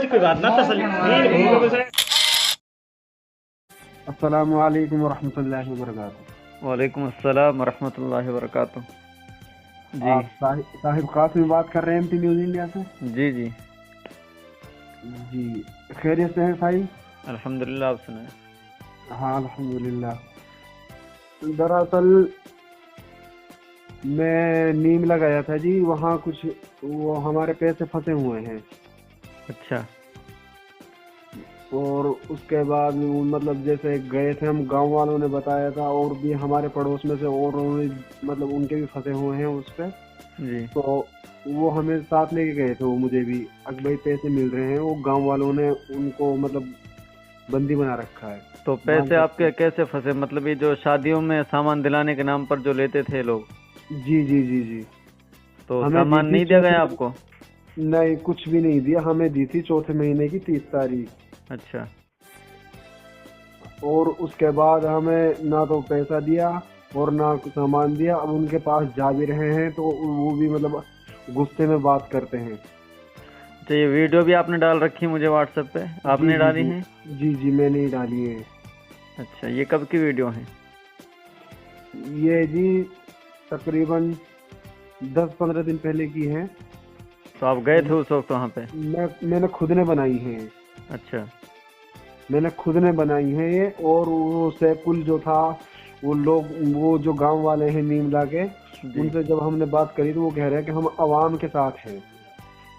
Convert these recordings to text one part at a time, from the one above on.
कोई बात ना तसल्ली। अस्सलामु अलैकुम वरहमतुल्लाहि वबरकातुहू। वालेकुम अस्सलाम वरहमतुल्लाहि वबरकातुहू। जी आप साहिब कासिम बात कर रहे हैं एमटी न्यूज़ इंडिया से। जी जी जी खैरियत से हैं साहिब? अल्हम्दुलिल्लाह, आप सुनाए। हाँ अल्हम्दुलिल्लाह। दरअसल मैं नीम लगाया था जी, वहाँ कुछ वो हमारे पैसे फंसे हुए हैं। अच्छा और उसके बाद मतलब जैसे गए थे हम, गांव वालों ने बताया था और भी हमारे पड़ोस में से और मतलब उनके भी फंसे हुए हैं उस पे। जी। तो वो हमें साथ लेके गए थे, वो मुझे भी भाई पैसे मिल रहे हैं, वो गांव वालों ने उनको मतलब बंदी बना रखा है। तो पैसे आपके कैसे फंसे? मतलब ये जो शादियों में सामान दिलाने के नाम पर जो लेते थे लोग? जी जी जी जी। तो हमें सामान नहीं दिया गया आपको? नहीं, कुछ भी नहीं दिया। हमें दी थी चौथे महीने की 30 तारीख। अच्छा। और उसके बाद हमें ना तो पैसा दिया और ना सामान दिया। अब उनके पास जा भी रहे हैं तो वो भी मतलब गुस्से में बात करते हैं। तो ये वीडियो भी आपने डाल रखी है मुझे व्हाट्सएप पे? आपने डाली है? जी जी मैंने ही डाली है। अच्छा, ये कब की वीडियो है? ये जी तकरीबन 10-15 दिन पहले की है। तो आप गए थे उस वक्त वहाँ पे? मैंने खुद ने बनाई है। अच्छा। मैंने खुद ने बनाई है ये। और वो सैफुल जो था, वो लोग, वो जो गांव वाले हैं नीमला के, उनसे जब हमने बात करी तो वो कह रहे हैं कि हम अवाम के साथ हैं।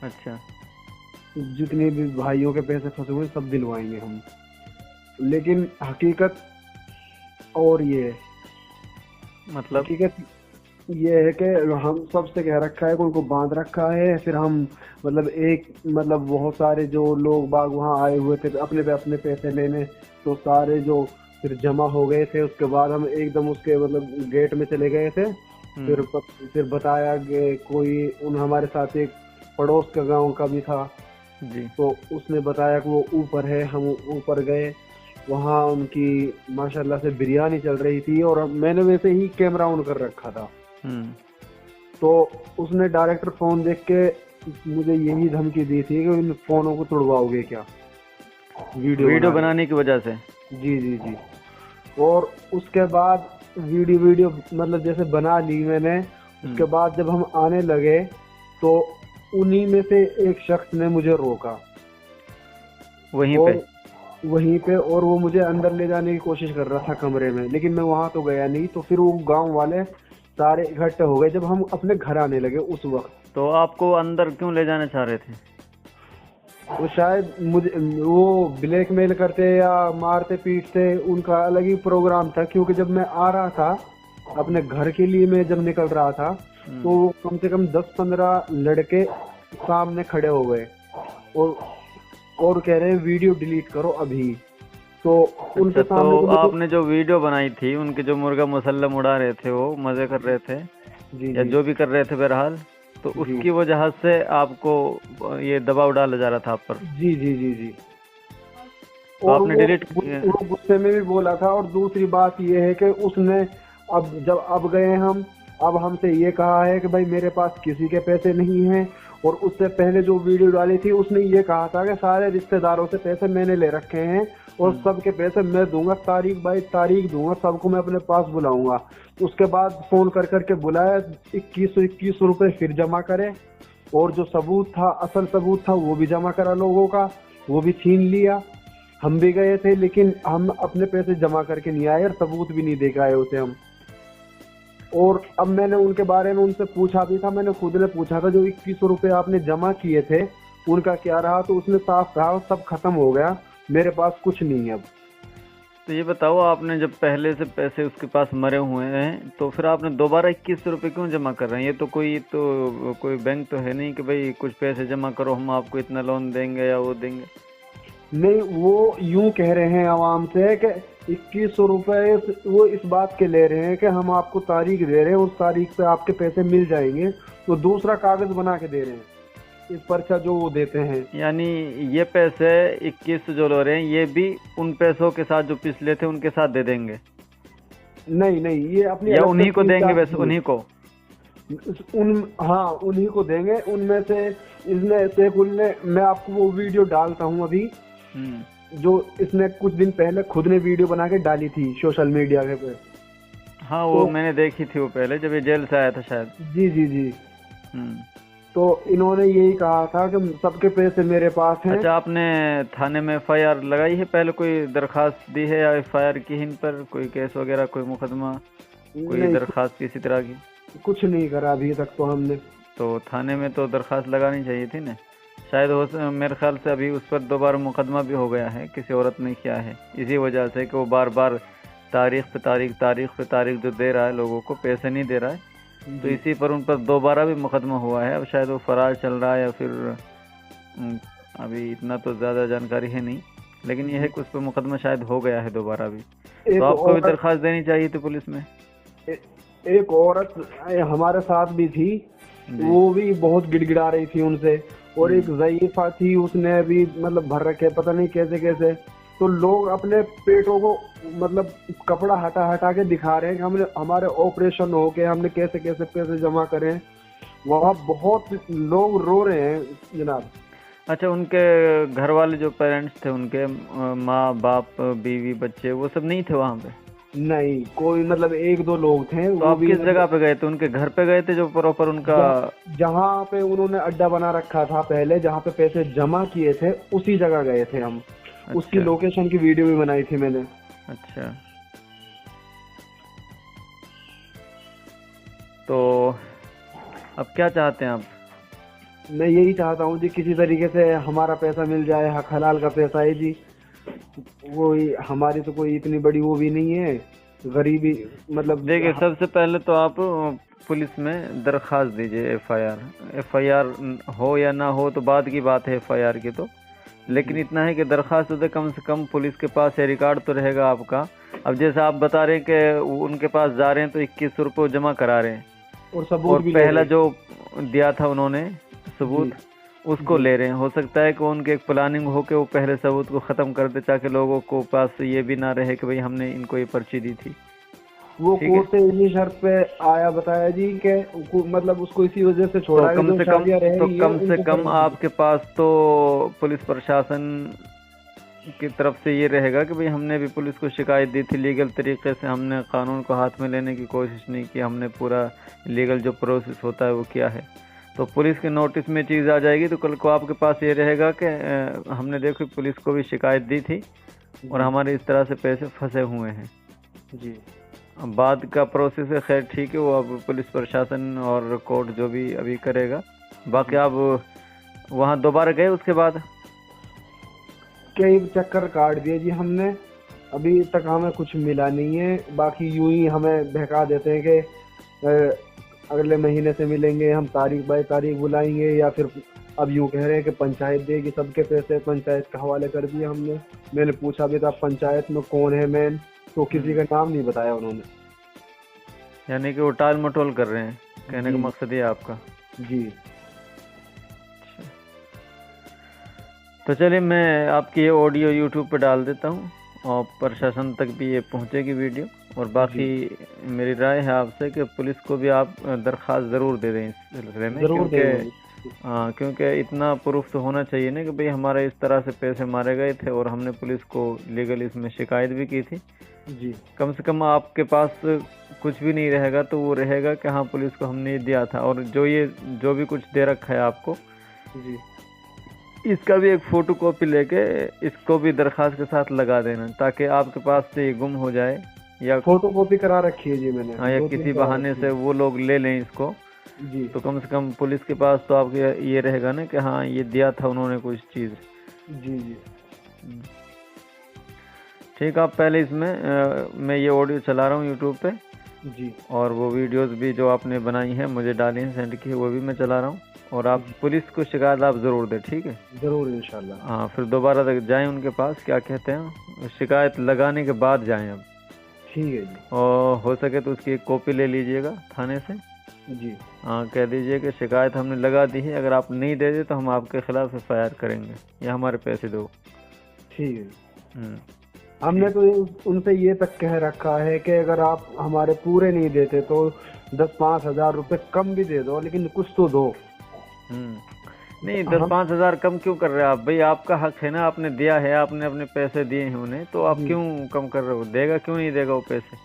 अच्छा। जितने भी भाइयों के पैसे फंसे हुए सब दिलवाएंगे हम। लेकिन हकीकत और ये है, मतलब हकीकत ये है कि हम सबसे कह रखा है कि उनको बांध रखा है। फिर हम मतलब मतलब बहुत सारे जो लोग बाग वहाँ आए हुए थे अपने पे अपने पैसे लेने, तो सारे जो फिर जमा हो गए थे। उसके बाद हम एकदम उसके मतलब गेट में चले गए थे। फिर बताया कि कोई हमारे साथ एक पड़ोस का गांव का भी था जी। तो उसने बताया कि वो ऊपर है। हम ऊपर गए, वहाँ उनकी माशाल्लाह से बिरयानी चल रही थी और मैंने वैसे ही कैमरा ऑन कर रखा था। तो उसने डायरेक्टर फोन देख के मुझे यही धमकी दी थी कि इन फोनों को तोड़वाओगे क्या वीडियो बनाने की वजह से? जी जी जी। और उसके बाद वीडियो मतलब जैसे बना ली मैंने। उसके बाद जब हम आने लगे तो उन्हीं में से एक शख्स ने मुझे रोका वहीं पे और वो मुझे अंदर ले जाने की कोशिश कर रहा था कमरे में, लेकिन मैं वहां तो गया नहीं। तो फिर वो गांव वाले सारे इकट्ठे हो गए जब हम अपने घर आने लगे उस वक्त। तो आपको अंदर क्यों ले जाना चाह रहे थे? वो शायद मुझे वो ब्लैकमेल करते या मारते पीटते, उनका अलग ही प्रोग्राम था। क्योंकि जब मैं आ रहा था अपने घर के लिए, मैं जब निकल रहा था तो कम से कम 10-15 लड़के सामने खड़े हो गए और कह रहे हैं वीडियो डिलीट करो अभी। तो उनके सामने तो आपने जो वीडियो बनाई थी, उनके जो मुर्गा मुसल्लम उड़ा रहे थे, वो मजे कर रहे थे जी या जो भी कर रहे थे बहरहाल, तो उसकी वजह से आपको ये दबाव डाला जा रहा था आप पर? जी जी जी जी। तो और आपने डिलीट वो गुस्से में भी बोला था। और दूसरी बात ये है कि उसने अब गए हम, अब हमसे ये कहा है कि भाई मेरे पास किसी के पैसे नहीं हैं। और उससे पहले जो वीडियो डाली थी उसने ये कहा था कि सारे रिश्तेदारों से पैसे मैंने ले रखे हैं और सबके पैसे मैं दूंगा, तारीख बाई तारीख दूंगा, सबको मैं अपने पास बुलाऊंगा। उसके बाद फोन कर करके बुलाया, 21 रुपए फिर जमा करे और जो सबूत था, असल सबूत था, वो भी जमा करा लोगों का, वो भी छीन लिया। हम भी गए थे लेकिन हम अपने पैसे जमा करके नहीं आए और सबूत भी नहीं दे के आए उसे हम। और अब मैंने उनके बारे में उनसे पूछा भी था, मैंने खुद ने पूछा था जो 21 रुपए आपने जमा किए थे उनका क्या रहा, तो उसने साफ कहा सब खत्म हो गया, मेरे पास कुछ नहीं है अब। तो ये बताओ, आपने जब पहले से पैसे उसके पास मरे हुए हैं तो फिर आपने दोबारा 21 रुपए क्यों जमा कर रहे हैं? ये तो कोई बैंक तो है नहीं कि भाई कुछ पैसे जमा करो हम आपको इतना लोन देंगे या वो देंगे। नहीं, वो यूं कह रहे हैं आवाम से कि 21 रुपए वो इस बात के ले रहे हैं कि हम आपको तारीख दे रहे हैं, उस तारीख पे आपके पैसे मिल जाएंगे। तो दूसरा कागज बना के दे रहे हैं इस पर्चा जो वो देते हैं। यानी ये पैसे 21 जो ले रहे हैं ये भी उन पैसों के साथ जो पिछले थे उनके साथ दे देंगे? नहीं, ये अपनी या उन्हीं को देंगे? वैसे उन्हीं को हाँ उन्हीं को देंगे। उनमें से इसने सैफुल ने, मैं आपको वो वीडियो डालता हूँ अभी, जो इसने कुछ दिन पहले खुद ने वीडियो बना के डाली थी सोशल मीडिया के पे। हाँ वो तो मैंने देखी थी वो पहले जब ये जेल से आया था शायद। जी जी जी। हम्म। तो इन्होंने यही कहा था कि सबके पैसे मेरे पास हैं। अच्छा, आपने थाने में FIR लगाई है पहले, कोई दरखास्त दी है या FIR की है इन पर, कोई केस वगैरह, कोई मुकदमा, कोई नहीं, दरखास्त किसी तरह की? कुछ नहीं करा अभी तक तो हमने। तो थाने में तो दरखास्त लगानी चाहिए थी ना। शायद हो मेरे ख्याल से अभी उस पर दोबारा मुकदमा भी हो गया है, किसी औरत ने किया है, इसी वजह से कि वो बार बार तारीख पे तारीख जो दे रहा है लोगों को, पैसे नहीं दे रहा है, तो इसी पर उन पर दोबारा भी मुकदमा हुआ है। अब शायद वो फरार चल रहा है या फिर अभी इतना तो ज़्यादा जानकारी है नहीं, लेकिन यह है कि उस पर मुकदमा शायद हो गया है दोबारा भी। तो आपको भी दरखास्त देनी चाहिए थी पुलिस में। एक औरत हमारे साथ भी थी, वो भी बहुत गिड़गिड़ा रही थी उनसे, और एक ज़ईफा थी, उसने भी मतलब भर रखे पता नहीं कैसे कैसे। तो लोग अपने पेटों को मतलब कपड़ा हटा हटा के दिखा रहे हैं कि हमने, हमारे ऑपरेशन हो के हमने कैसे कैसे पैसे जमा करें। वहाँ बहुत लोग रो रहे हैं जनाब। अच्छा, उनके घर वाले जो पेरेंट्स थे उनके, माँ बाप बीवी बच्चे, वो सब नहीं थे वहाँ पे? नहीं, कोई मतलब एक दो लोग थे। तो आप किस जगह पे गए थे? उनके घर पे गए थे जो प्रॉपर उनका, जहाँ पे उन्होंने अड्डा बना रखा था पहले, जहाँ पे पैसे जमा किए थे, उसी जगह गए थे हम। अच्छा। उसकी लोकेशन की वीडियो भी बनाई थी मैंने। अच्छा, तो अब क्या चाहते हैं आप? मैं यही चाहता हूँ जी, किसी तरीके से हमारा पैसा मिल जाए, हक हलाल का पैसा है जी। वो हमारी तो कोई इतनी बड़ी वो भी नहीं है, गरीबी मतलब। देखिए, सबसे पहले तो आप पुलिस में दरखास्त दीजिए, FIR हो या ना हो तो बाद की बात है FIR की तो, लेकिन इतना है कि दरखास्त दे, कम से कम पुलिस के पास ये रिकॉर्ड तो रहेगा आपका। अब जैसे आप बता रहे हैं कि उनके पास जा रहे हैं तो 21 रुपये जमा करा रहे हैं, और सबूत भी पहला जो दिया था उन्होंने सबूत, उसको ले रहे हैं। हो सकता है कि उनके एक प्लानिंग हो कि वो पहले सबूत को ख़त्म कर दे, ताकि लोगों को पास ये भी ना रहे कि भाई हमने इनको ये पर्ची दी थी। वो कोर्ट से इसी शर्त पे आया, बताया जी कि मतलब उसको इसी वजह से छोड़ा। तो कम से कम आपके पास तो पुलिस प्रशासन की तरफ से ये रहेगा कि भाई हमने भी पुलिस को शिकायत दी थी, लीगल तरीके से हमने कानून को हाथ में लेने की कोशिश नहीं की, हमने पूरा लीगल जो प्रोसेस होता है वो किया है। तो पुलिस के नोटिस में चीज़ आ जाएगी तो कल को आपके पास ये रहेगा कि हमने देखो पुलिस को भी शिकायत दी थी और हमारे इस तरह से पैसे फंसे हुए हैं जी। अब बाद का प्रोसेस है, खैर ठीक है, वो अब पुलिस प्रशासन और कोर्ट जो भी अभी करेगा। बाकी आप वहाँ दोबारा गए उसके बाद? कई चक्कर काट दिए जी हमने, अभी तक हमें कुछ मिला नहीं है। बाकी यूं ही हमें बहका देते हैं कि अगले महीने से मिलेंगे, हम तारीख बाय तारीख बुलाएंगे, या फिर अब यूं कह रहे हैं कि पंचायत देगी सबके पैसे, पंचायत के हवाले कर दिए हमने। मैंने पूछा भी था पंचायत में कौन है मैन, तो किसी का नाम नहीं बताया उन्होंने। यानी कि वो टाल मटोल कर रहे हैं, कहने का मकसद ये आपका? जी। तो चलिए, मैं आपकी ये ऑडियो यूट्यूब पे डाल देता हूँ और प्रशासन तक भी ये पहुँचेगी वीडियो। और बाकी मेरी राय है आपसे कि पुलिस को भी आप दरख्वास्त ज़रूर दे दें इस सिलसिले में, क्योंकि इतना प्रूफ तो होना चाहिए ना कि भाई हमारे इस तरह से पैसे मारे गए थे और हमने पुलिस को लीगल इसमें शिकायत भी की थी जी। कम से कम आपके पास कुछ भी नहीं रहेगा तो वो रहेगा कि हाँ पुलिस को हमने दिया था, और जो भी कुछ दे रखा है आपको जी, इसका भी एक फ़ोटो कॉपी लेके इसको भी दरख्वास्त के साथ लगा देना, ताकि आपके पास से ये गुम हो जाए, या फोटो कॉपी करा रखी है जी मैंने। हाँ, या किसी बहाने से वो लोग ले लें इसको जी। तो कम से कम पुलिस के पास तो आपके ये रहेगा ना कि हाँ ये दिया था उन्होंने कुछ चीज़। जी जी ठीक, आप पहले इसमें मैं ये ऑडियो चला रहा हूँ यूट्यूब पे जी, और वो वीडियोस भी जो आपने बनाई हैं मुझे डाली हैं, सेंड की, वो भी मैं चला रहा हूँ। और आप पुलिस को शिकायत आप ज़रूर दें, ठीक है? ज़रूर इंशाल्लाह। हाँ, फिर दोबारा तक जाएं उनके पास, क्या कहते हैं, शिकायत लगाने के बाद जाएं अब। ठीक है जी। और हो सके तो उसकी एक कॉपी ले लीजिएगा थाने से। जी हाँ, कह दीजिए कि शिकायत हमने लगा दी है, अगर आप नहीं दे दे तो हम आपके खिलाफ FIR करेंगे या हमारे पैसे दो। ठीक है। हमने तो उनसे ये तक कह रखा है कि अगर आप हमारे पूरे नहीं देते तो 10-5 हजार रुपए कम भी दे दो, लेकिन कुछ तो दो। नहीं 10-5 हजार कम क्यों कर रहे हो आप भाई? आपका हक है ना, आपने दिया है, आपने अपने पैसे दिए हैं उन्हें, तो आप क्यों कम कर रहे हो? देगा क्यों नहीं देगा वो पैसे?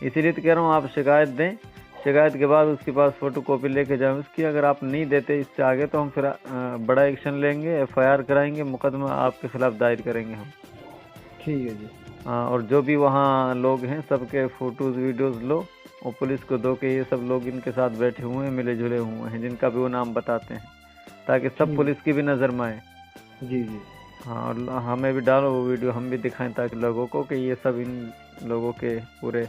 इसीलिए तो कह रहा हूँ आप शिकायत दें, शिकायत के बाद उसके पास फोटो कॉपी लेके जाएं उसकी। अगर आप नहीं देते इससे आगे तो हम फिर बड़ा एक्शन लेंगे, FIR कराएंगे, मुकदमा आपके खिलाफ दायर करेंगे हम। ठीक है जी। हाँ, और जो भी वहाँ लोग हैं सबके फोटोज वीडियोस लो और पुलिस को दो कि ये सब लोग इनके साथ बैठे हुए हैं, मिले जुले हुए हैं, जिनका भी वो नाम बताते हैं, ताकि सब पुलिस की भी नज़र में आए। जी जी। हाँ, और हमें भी डालो वो वीडियो, हम भी दिखाएं ताकि लोगों को कि ये सब इन लोगों के पूरे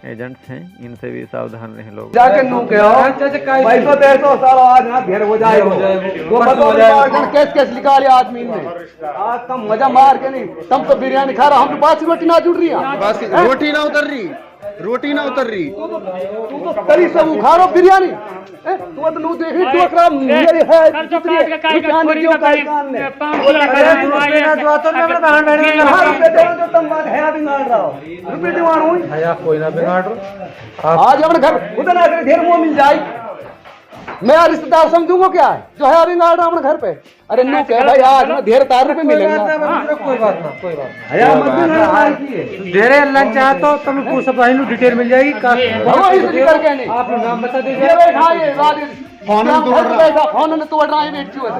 एजेंट्स हैं, इनसे भी सावधान रहें लोग। जाके नू के हो पैसो पैसो सारा आज ना घेर हो जाए वो बताओ केस केस लिखा लिया आदमी ने। आज तुम मजा मार के नहीं, तुम तो बिरयानी खा रहा, हम तो बासी रोटी ना जुड़ रही है, बस रोटी ना उतर रही, रोटी ना उतर रही। तू तो तरी सब खा रहा बिरयानी। तू तो नू देखी तू अकराम मेरी है दुकान क्यों काई कान ने तो तुम बात है भी गाड़ रहा हो रुपए दीवान हुई आया कोई ना बिगाड़ आज अपने घर उधर ना करे ढेर मुंह मिल जाए, मैं रिश्तेदार समझूंगा क्या है जो है अभी गाड़ रहा अपने घर पे। अरे नो कह भाई आज में ढेर तार रुपए मिलेंगे। कोई बात ना, कोई बात आया मत ढेरे लंच चाह तो तुम पूछ सब डिटेल मिल जाएगी। करके नहीं आप नाम बता दीजिए। ये बैठा ये फोन ने तोड़ रहा है, बैठा फोन ने तोड़ रहा है, बैठ क्यों है?